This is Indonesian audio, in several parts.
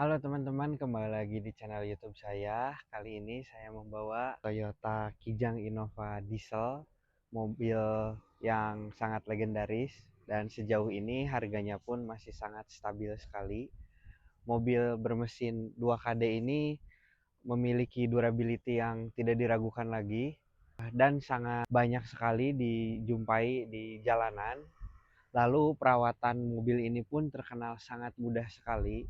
Halo teman-teman, kembali lagi di channel YouTube saya. Kali ini saya membawa Toyota Kijang Innova Diesel, mobil yang sangat legendaris dan sejauh ini harganya pun masih sangat stabil sekali. Mobil bermesin 2KD ini memiliki durability yang tidak diragukan lagi dan sangat banyak sekali dijumpai di jalanan. Lalu perawatan mobil ini pun terkenal sangat mudah sekali.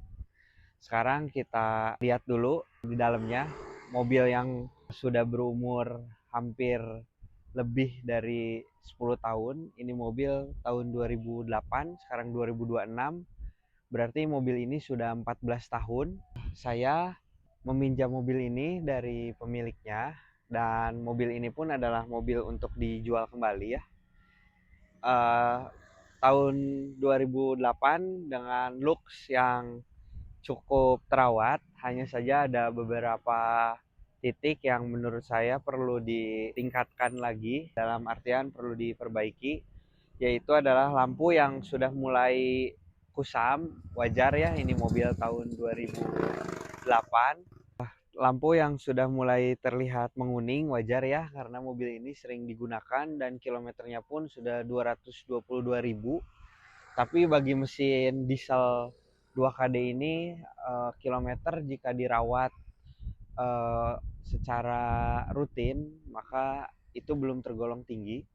Sekarang kita lihat dulu di dalamnya, mobil yang sudah berumur hampir lebih dari 10 tahun. Ini mobil tahun 2008, sekarang 2026. Berarti mobil ini sudah 14 tahun. Saya meminjam mobil ini dari pemiliknya dan mobil ini pun adalah mobil untuk dijual kembali ya. Eh, tahun 2008 dengan looks yang cukup terawat, hanya saja ada beberapa titik yang menurut saya perlu ditingkatkan lagi, dalam artian perlu diperbaiki, yaitu adalah lampu yang sudah mulai kusam. Wajar ya, ini mobil tahun 2008. Lampu yang sudah mulai terlihat menguning wajar ya, karena mobil ini sering digunakan dan kilometernya pun sudah 222.000. Tapi bagi mesin diesel 2KD ini, kilometer jika dirawat eh, secara rutin maka itu belum tergolong tinggi.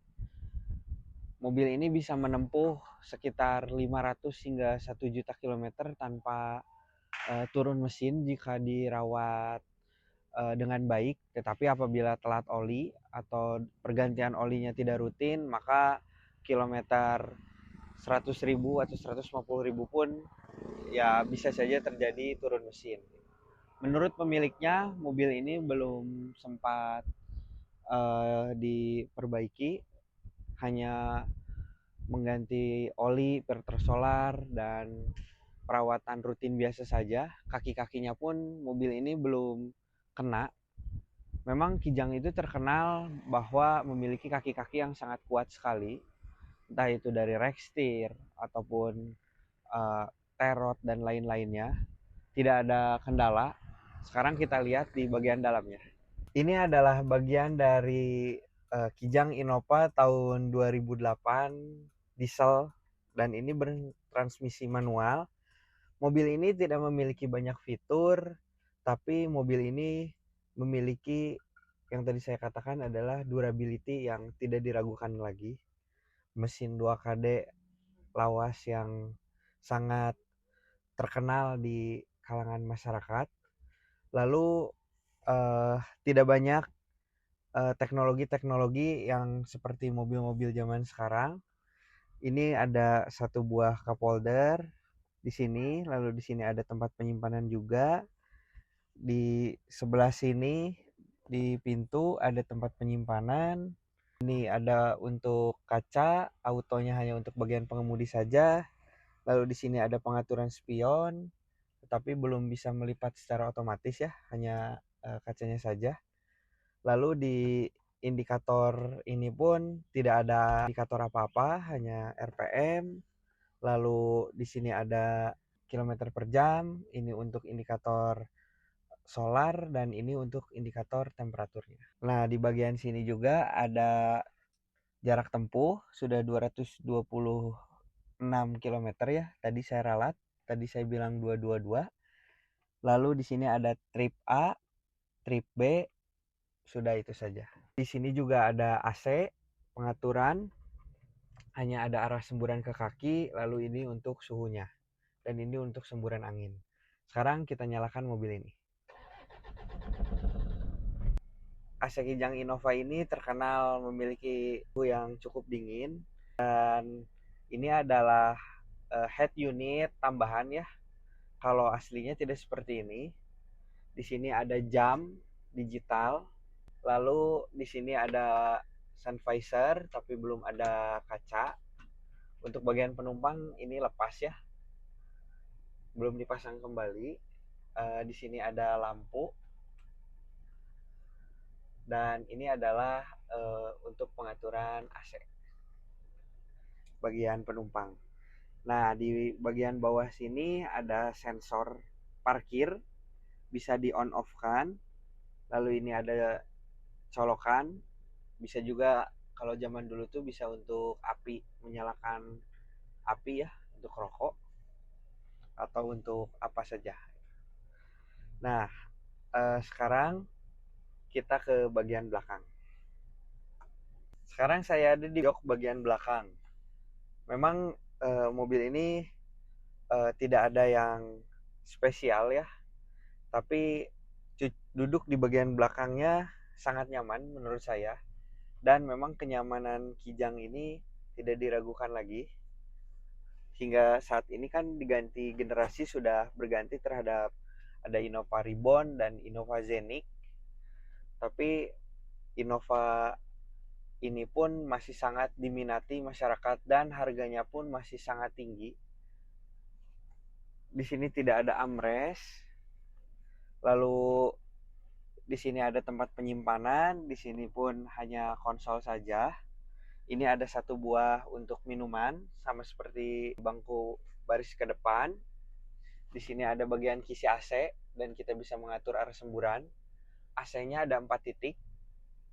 Mobil ini bisa menempuh sekitar 500 hingga 1 juta kilometer tanpa turun mesin jika dirawat dengan baik. Tetapi apabila telat oli atau pergantian olinya tidak rutin, maka kilometer 100.000 atau 150.000 pun ya bisa saja terjadi turun mesin. Menurut pemiliknya, mobil ini belum sempat diperbaiki, hanya mengganti oli, filter solar, dan perawatan rutin biasa saja. Kaki-kakinya pun mobil ini belum kena. Memang Kijang itu terkenal bahwa memiliki kaki-kaki yang sangat kuat sekali, entah itu dari Rextir ataupun uh, Terot dan lain-lainnya. Tidak ada kendala. Sekarang kita lihat di bagian dalamnya. Ini adalah bagian dari Kijang Innova tahun 2008 diesel, dan ini bertransmisi manual. Mobil ini tidak memiliki banyak fitur, tapi mobil ini memiliki yang tadi saya katakan adalah durability yang tidak diragukan lagi. Mesin 2KD lawas yang sangat terkenal di kalangan masyarakat. Lalu tidak banyak teknologi-teknologi yang seperti mobil-mobil zaman sekarang. Ini ada satu buah cup holder di sini, lalu di sini ada tempat penyimpanan juga. Di sebelah sini di pintu ada tempat penyimpanan. Ini ada untuk kaca, autonya hanya untuk bagian pengemudi saja. Lalu di sini ada pengaturan spion, tetapi belum bisa melipat secara otomatis ya, hanya kacanya saja. Lalu di indikator ini pun tidak ada indikator apa-apa, hanya RPM. Lalu di sini ada kilometer per jam, ini untuk indikator solar dan ini untuk indikator temperaturnya. Nah, di bagian sini juga ada jarak tempuh sudah 226 kilometer ya. Tadi saya ralat, tadi saya bilang 222. Lalu di sini ada trip A, trip B, sudah itu saja. Di sini juga ada AC, pengaturan, hanya ada arah semburan ke kaki, lalu ini untuk suhunya, dan ini untuk semburan angin. Sekarang kita nyalakan mobil ini. AC Kijang Innova ini terkenal memiliki suhu yang cukup dingin, dan ini adalah head unit tambahan ya. Kalau aslinya tidak seperti ini. Di sini ada jam digital, lalu di sini ada sun visor tapi belum ada kaca. Untuk bagian penumpang ini lepas ya, belum dipasang kembali. Di sini ada lampu, dan ini adalah untuk pengaturan AC bagian penumpang. Nah, di bagian bawah sini ada sensor parkir, bisa di on off kan. Lalu ini ada colokan, bisa juga kalau zaman dulu tuh bisa untuk api, menyalakan api ya, untuk rokok atau untuk apa saja. Nah, sekarang kita ke bagian belakang. Sekarang saya ada di jok bagian belakang. Memang mobil ini tidak ada yang spesial ya, tapi duduk di bagian belakangnya sangat nyaman menurut saya. Dan memang kenyamanan Kijang ini tidak diragukan lagi. Hingga saat ini kan diganti generasi, sudah berganti terhadap ada Innova Reborn dan Innova Zenic. Tapi Innova ini pun masih sangat diminati masyarakat dan harganya pun masih sangat tinggi. Di sini tidak ada armrest. Lalu di sini ada tempat penyimpanan, di sini pun hanya konsol saja. Ini ada satu buah untuk minuman, sama seperti bangku baris ke depan. Di sini ada bagian kisi AC dan kita bisa mengatur arah semburan. AC-nya ada 4 titik,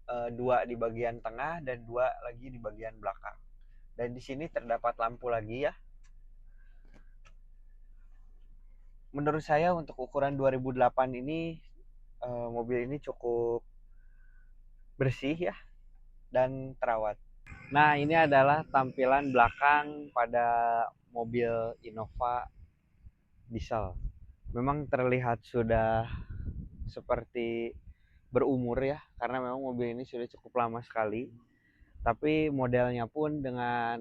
2 di bagian tengah dan 2 lagi di bagian belakang. Dan di sini terdapat lampu lagi ya. Menurut saya untuk ukuran 2008 ini mobil ini cukup bersih ya dan terawat. Nah, ini adalah tampilan belakang pada mobil Innova diesel. Memang terlihat sudah seperti berumur ya, karena memang mobil ini sudah cukup lama sekali. Tapi modelnya pun dengan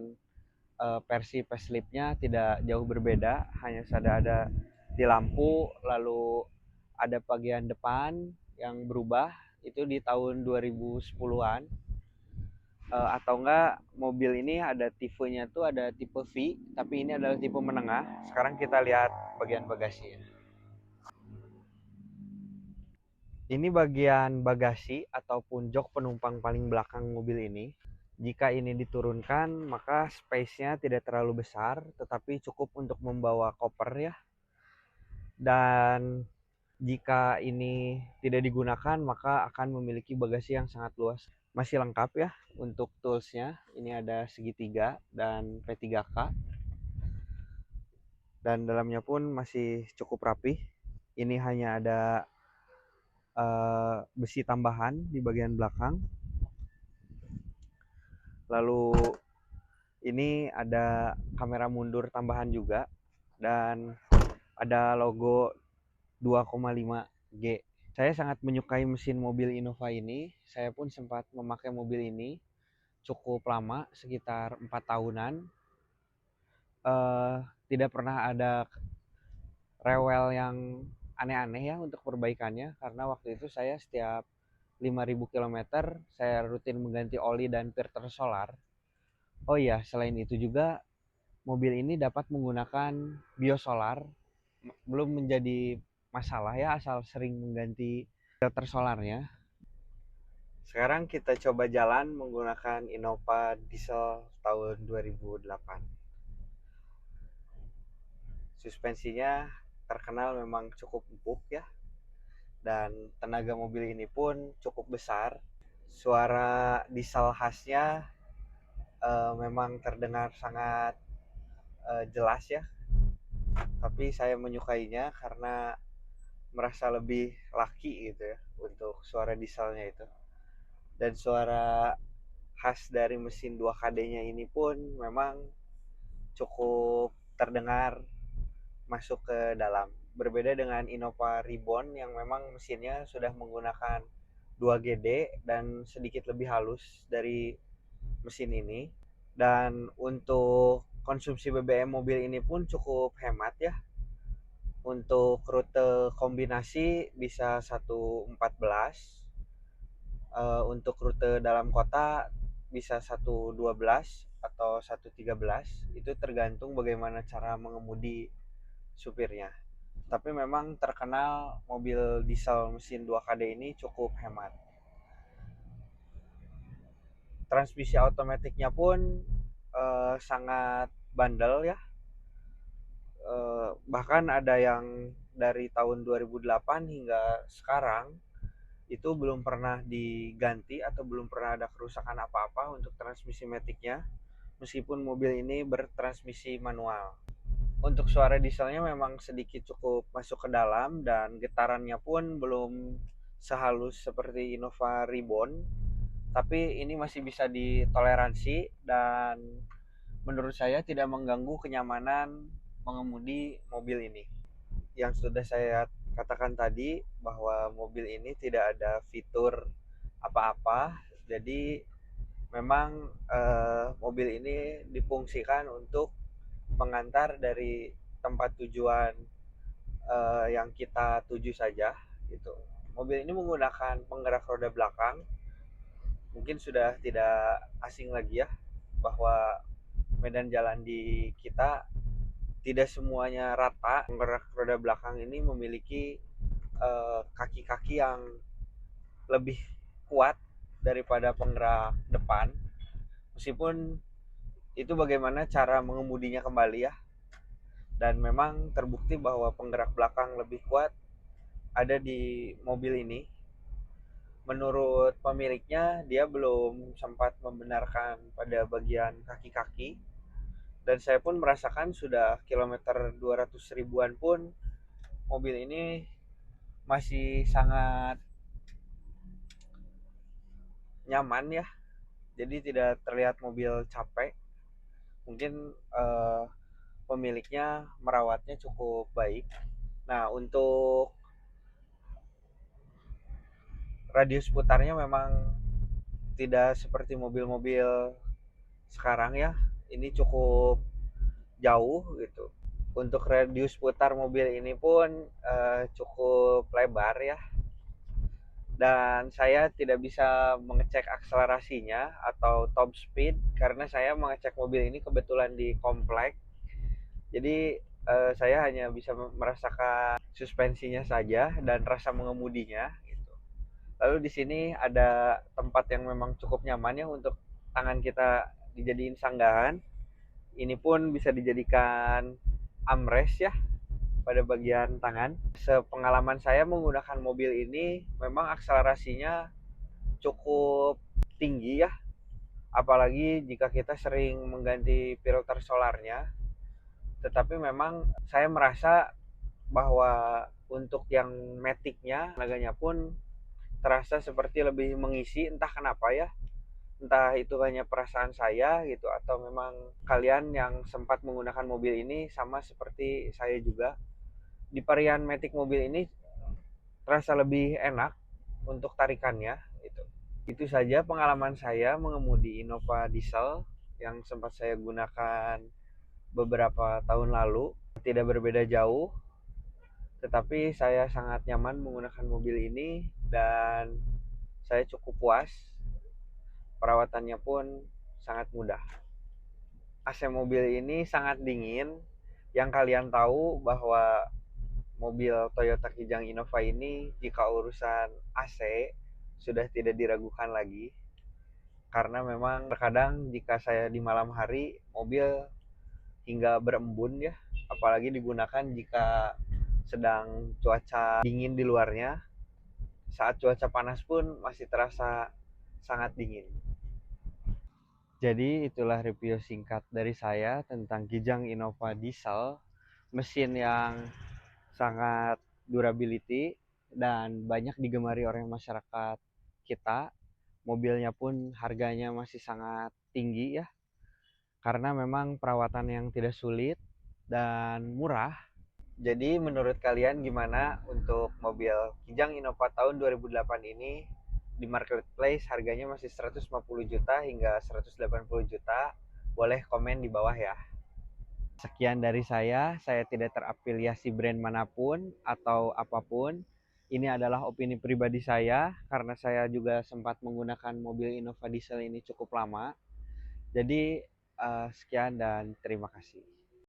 versi faceliftnya tidak jauh berbeda, hanya saja ada di lampu, lalu ada bagian depan yang berubah itu di tahun 2010-an. Atau enggak mobil ini ada tipenya tuh ada tipe V, tapi ini adalah tipe menengah. Sekarang kita lihat bagian bagasi. Ini bagian bagasi ataupun jok penumpang paling belakang mobil ini. Jika ini diturunkan, maka space-nya tidak terlalu besar, tetapi cukup untuk membawa koper ya. Dan jika ini tidak digunakan, maka akan memiliki bagasi yang sangat luas. Masih lengkap ya untuk toolsnya. Ini ada segitiga dan P3K. Dan dalamnya pun masih cukup rapi. Ini hanya ada besi tambahan di bagian belakang. Lalu ini ada kamera mundur tambahan juga. Dan ada logo 2,5G. Saya sangat menyukai mesin mobil Innova ini. Saya pun sempat memakai mobil ini cukup lama, sekitar 4 tahunan. Tidak pernah ada rewel yang aneh-aneh ya untuk perbaikannya, karena waktu itu saya setiap 5.000 km saya rutin mengganti oli dan filter solar. Oh iya, selain itu juga mobil ini dapat menggunakan biosolar. Belum menjadi masalah ya, asal sering mengganti filter solarnya. Sekarang kita coba jalan menggunakan Innova diesel tahun 2008. Suspensinya terkenal memang cukup empuk ya, dan tenaga mobil ini pun cukup besar. Suara diesel khasnya memang terdengar sangat jelas ya, tapi saya menyukainya karena merasa lebih laki gitu ya untuk suara dieselnya itu. Dan suara khas dari mesin 2KD-nya ini pun memang cukup terdengar masuk ke dalam. Berbeda dengan Innova Reborn yang memang mesinnya sudah menggunakan 2GD dan sedikit lebih halus dari mesin ini. Dan untuk konsumsi BBM mobil ini pun cukup hemat ya. Untuk rute kombinasi bisa 114. Untuk rute dalam kota bisa 112 atau 113. Itu tergantung bagaimana cara mengemudi supirnya. Tapi memang terkenal mobil diesel mesin 2KD ini cukup hemat. Transmisi otomatiknya pun sangat bandel ya. Bahkan ada yang dari tahun 2008 hingga sekarang itu belum pernah diganti atau belum pernah ada kerusakan apa-apa untuk transmisi maticnya, meskipun mobil ini bertransmisi manual. Untuk suara dieselnya memang sedikit cukup masuk ke dalam dan getarannya pun belum sehalus seperti Innova Reborn, tapi ini masih bisa ditoleransi dan menurut saya tidak mengganggu kenyamanan mengemudi mobil ini. Yang sudah saya katakan tadi bahwa mobil ini tidak ada fitur apa-apa, jadi memang mobil ini difungsikan untuk mengantar dari tempat tujuan yang kita tuju saja gitu. Mobil ini menggunakan penggerak roda belakang. Mungkin sudah tidak asing lagi ya bahwa medan jalan di kita tidak semuanya rata. Penggerak roda belakang ini memiliki kaki-kaki yang lebih kuat daripada penggerak depan. Meskipun itu bagaimana cara mengemudinya kembali ya. Dan memang terbukti bahwa penggerak belakang lebih kuat ada di mobil ini. Menurut pemiliknya, dia belum sempat membenarkan pada bagian kaki-kaki. Dan saya pun merasakan sudah kilometer 200 ribuan pun mobil ini masih sangat nyaman ya. Jadi tidak terlihat mobil capek. Mungkin pemiliknya merawatnya cukup baik. Nah, untuk radius putarnya memang tidak seperti mobil-mobil sekarang ya. Ini cukup jauh gitu. Untuk radius putar mobil ini pun cukup lebar ya. Dan saya tidak bisa mengecek akselerasinya atau top speed karena saya mengecek mobil ini kebetulan di komplek. Jadi saya hanya bisa merasakan suspensinya saja dan rasa mengemudinya gitu. Lalu di sini ada tempat yang memang cukup nyaman ya untuk tangan kita dijadiin sanggahan. Ini pun bisa dijadikan armrest ya pada bagian tangan. Sepengalaman saya menggunakan mobil ini memang akselerasinya cukup tinggi ya. Apalagi jika kita sering mengganti filter solarnya. Tetapi memang saya merasa bahwa untuk yang maticnya tenaganya pun terasa seperti lebih mengisi, entah kenapa ya. Entah itu hanya perasaan saya gitu atau memang kalian yang sempat menggunakan mobil ini sama seperti saya juga. Di varian matic mobil ini terasa lebih enak untuk tarikannya gitu. Itu saja pengalaman saya mengemudi Innova Diesel yang sempat saya gunakan beberapa tahun lalu. Tidak berbeda jauh, tetapi saya sangat nyaman menggunakan mobil ini dan saya cukup puas. Perawatannya pun sangat mudah. AC mobil ini sangat dingin. Yang kalian tahu bahwa mobil Toyota Kijang Innova ini jika urusan AC sudah tidak diragukan lagi. Karena memang terkadang jika saya di malam hari mobil hingga berembun ya, apalagi digunakan jika sedang cuaca dingin di luarnya. Saat cuaca panas pun masih terasa sangat dingin. Jadi itulah review singkat dari saya tentang Kijang Innova Diesel, mesin yang sangat durability dan banyak digemari oleh masyarakat kita. Mobilnya pun harganya masih sangat tinggi ya, karena memang perawatan yang tidak sulit dan murah. Jadi menurut kalian gimana untuk mobil Kijang Innova tahun 2008 ini? Di marketplace harganya masih 150 juta hingga 180 juta. Boleh komen di bawah ya. Sekian dari saya tidak terafiliasi brand manapun atau apapun. Ini adalah opini pribadi saya karena saya juga sempat menggunakan mobil Innova Diesel ini cukup lama. Jadi sekian dan terima kasih.